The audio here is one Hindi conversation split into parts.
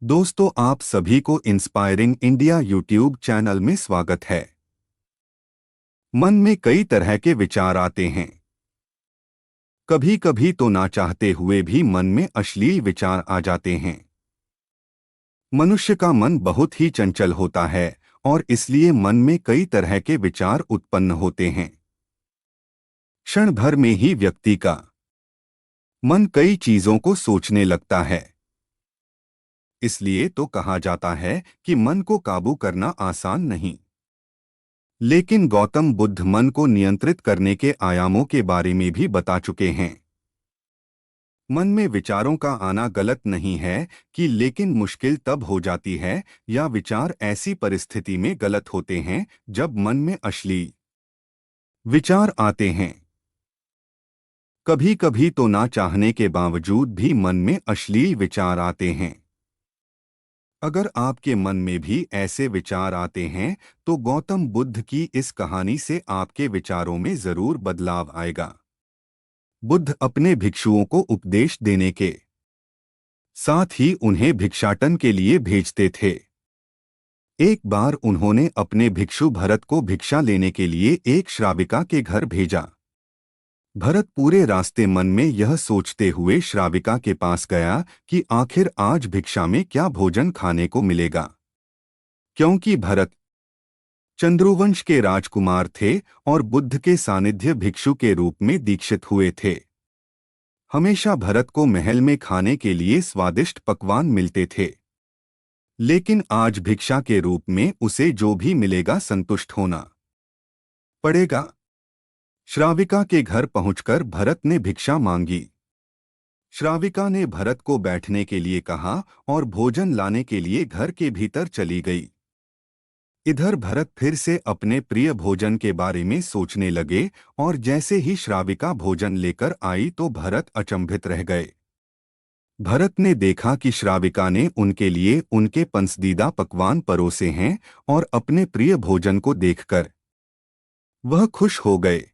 दोस्तों, आप सभी को इंस्पायरिंग इंडिया यूट्यूब चैनल में स्वागत है। मन में कई तरह के विचार आते हैं। कभी कभी तो ना चाहते हुए भी मन में अश्लील विचार आ जाते हैं। मनुष्य का मन बहुत ही चंचल होता है और इसलिए मन में कई तरह के विचार उत्पन्न होते हैं। क्षण भर में ही व्यक्ति का मन कई चीजों को सोचने लगता है। इसलिए तो कहा जाता है कि मन को काबू करना आसान नहीं। लेकिन गौतम बुद्ध मन को नियंत्रित करने के आयामों के बारे में भी बता चुके हैं। मन में विचारों का आना गलत नहीं है लेकिन मुश्किल तब हो जाती है या विचार ऐसी परिस्थिति में गलत होते हैं जब मन में अश्लील विचार आते हैं। कभी कभी तो ना चाहने के बावजूद भी मन में अश्लील विचार आते हैं। अगर आपके मन में भी ऐसे विचार आते हैं तो गौतम बुद्ध की इस कहानी से आपके विचारों में जरूर बदलाव आएगा। बुद्ध अपने भिक्षुओं को उपदेश देने के साथ ही उन्हें भिक्षाटन के लिए भेजते थे। एक बार उन्होंने अपने भिक्षु भरत को भिक्षा लेने के लिए एक श्राविका के घर भेजा। भरत पूरे रास्ते मन में यह सोचते हुए श्राविका के पास गया कि आखिर आज भिक्षा में क्या भोजन खाने को मिलेगा, क्योंकि भरत चंद्रवंश के राजकुमार थे और बुद्ध के सानिध्य भिक्षु के रूप में दीक्षित हुए थे। हमेशा भरत को महल में खाने के लिए स्वादिष्ट पकवान मिलते थे, लेकिन आज भिक्षा के रूप में उसे जो भी मिलेगा संतुष्ट होना पड़ेगा। श्राविका के घर पहुंचकर भरत ने भिक्षा मांगी। श्राविका ने भरत को बैठने के लिए कहा और भोजन लाने के लिए घर के भीतर चली गई। इधर भरत फिर से अपने प्रिय भोजन के बारे में सोचने लगे और जैसे ही श्राविका भोजन लेकर आई तो भरत अचंभित रह गए। भरत ने देखा कि श्राविका ने उनके लिए उनके पसंदीदा पकवान परोसे हैं और अपने प्रिय भोजन को देखकर वह खुश हो गए।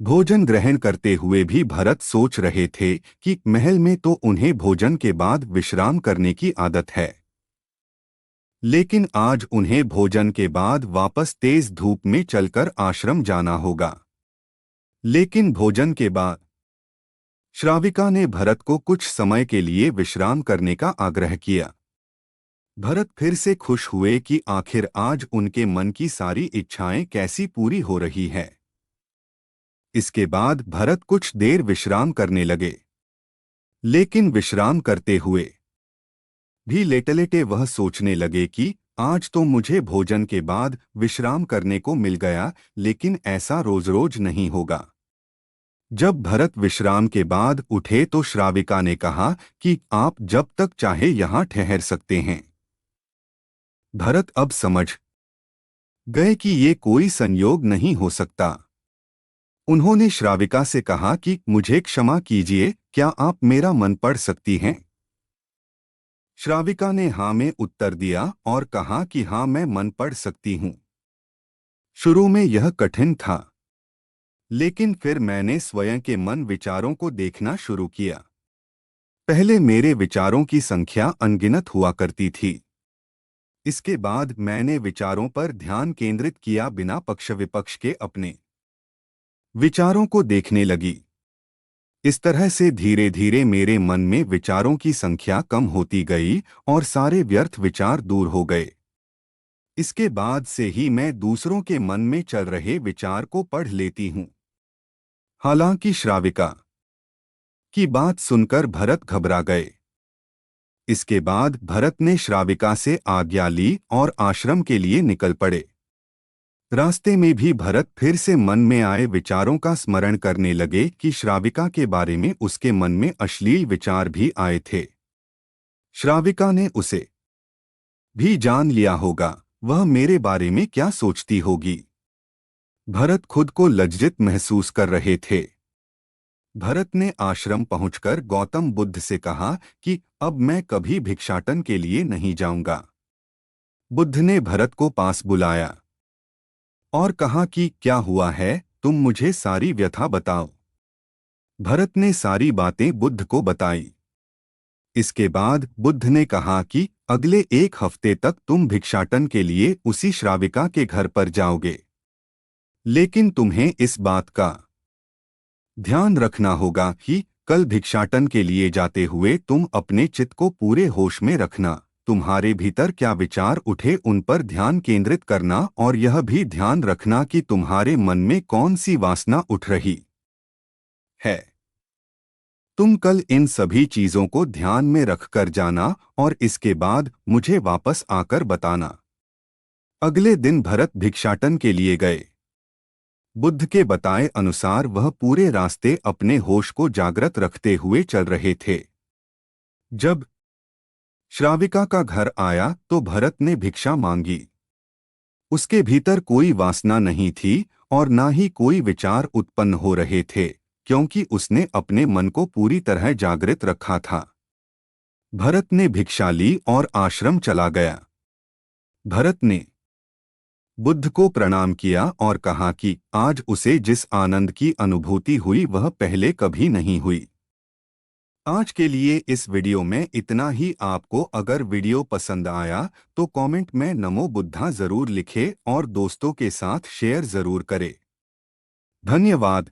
भोजन ग्रहण करते हुए भी भरत सोच रहे थे कि महल में तो उन्हें भोजन के बाद विश्राम करने की आदत है, लेकिन आज उन्हें भोजन के बाद वापस तेज धूप में चलकर आश्रम जाना होगा। लेकिन भोजन के बाद श्राविका ने भरत को कुछ समय के लिए विश्राम करने का आग्रह किया। भरत फिर से खुश हुए कि आखिर आज उनके मन की सारी इच्छाएं कैसी पूरी हो रही है। इसके बाद भरत कुछ देर विश्राम करने लगे, लेकिन विश्राम करते हुए भी लेटे लेटे वह सोचने लगे कि आज तो मुझे भोजन के बाद विश्राम करने को मिल गया, लेकिन ऐसा रोज रोज नहीं होगा। जब भरत विश्राम के बाद उठे तो श्राविका ने कहा कि आप जब तक चाहे यहाँ ठहर सकते हैं। भरत अब समझ गए कि ये कोई संयोग नहीं हो सकता। उन्होंने श्राविका से कहा कि मुझे क्षमा कीजिए, क्या आप मेरा मन पढ़ सकती हैं? श्राविका ने हाँ में उत्तर दिया और कहा कि हाँ, मैं मन पढ़ सकती हूँ। शुरू में यह कठिन था, लेकिन फिर मैंने स्वयं के मन विचारों को देखना शुरू किया। पहले मेरे विचारों की संख्या अनगिनत हुआ करती थी। इसके बाद मैंने विचारों पर ध्यान केंद्रित किया, बिना पक्ष विपक्ष के अपने विचारों को देखने लगी। इस तरह से धीरे धीरे मेरे मन में विचारों की संख्या कम होती गई और सारे व्यर्थ विचार दूर हो गए। इसके बाद से ही मैं दूसरों के मन में चल रहे विचार को पढ़ लेती हूँ। हालांकि श्राविका की बात सुनकर भरत घबरा गए। इसके बाद भरत ने श्राविका से आज्ञा ली और आश्रम के लिए निकल पड़े। रास्ते में भी भरत फिर से मन में आए विचारों का स्मरण करने लगे कि श्राविका के बारे में उसके मन में अश्लील विचार भी आए थे। श्राविका ने उसे भी जान लिया होगा, वह मेरे बारे में क्या सोचती होगी। भरत खुद को लज्जित महसूस कर रहे थे। भरत ने आश्रम पहुंचकर गौतम बुद्ध से कहा कि अब मैं कभी भिक्षाटन के लिए नहीं जाऊंगा। बुद्ध ने भरत को पास बुलाया और कहा कि क्या हुआ है, तुम मुझे सारी व्यथा बताओ। भरत ने सारी बातें बुद्ध को बताई। इसके बाद बुद्ध ने कहा कि अगले 1 हफ्ते तक तुम भिक्षाटन के लिए उसी श्राविका के घर पर जाओगे, लेकिन तुम्हें इस बात का ध्यान रखना होगा कि कल भिक्षाटन के लिए जाते हुए तुम अपने चित्त को पूरे होश में रखना। तुम्हारे भीतर क्या विचार उठे उन पर ध्यान केंद्रित करना और यह भी ध्यान रखना कि तुम्हारे मन में कौन सी वासना उठ रही है। तुम कल इन सभी चीजों को ध्यान में रखकर जाना और इसके बाद मुझे वापस आकर बताना। अगले दिन भरत भिक्षाटन के लिए गए। बुद्ध के बताए अनुसार वह पूरे रास्ते अपने होश को जागृत रखते हुए चल रहे थे। जब श्राविका का घर आया तो भरत ने भिक्षा मांगी। उसके भीतर कोई वासना नहीं थी और ना ही कोई विचार उत्पन्न हो रहे थे, क्योंकि उसने अपने मन को पूरी तरह जागृत रखा था। भरत ने भिक्षा ली और आश्रम चला गया। भरत ने बुद्ध को प्रणाम किया और कहा कि आज उसे जिस आनंद की अनुभूति हुई वह पहले कभी नहीं हुई। आज के लिए इस वीडियो में इतना ही। आपको अगर वीडियो पसंद आया तो कमेंट में नमो बुद्धा जरूर लिखें और दोस्तों के साथ शेयर जरूर करें। धन्यवाद।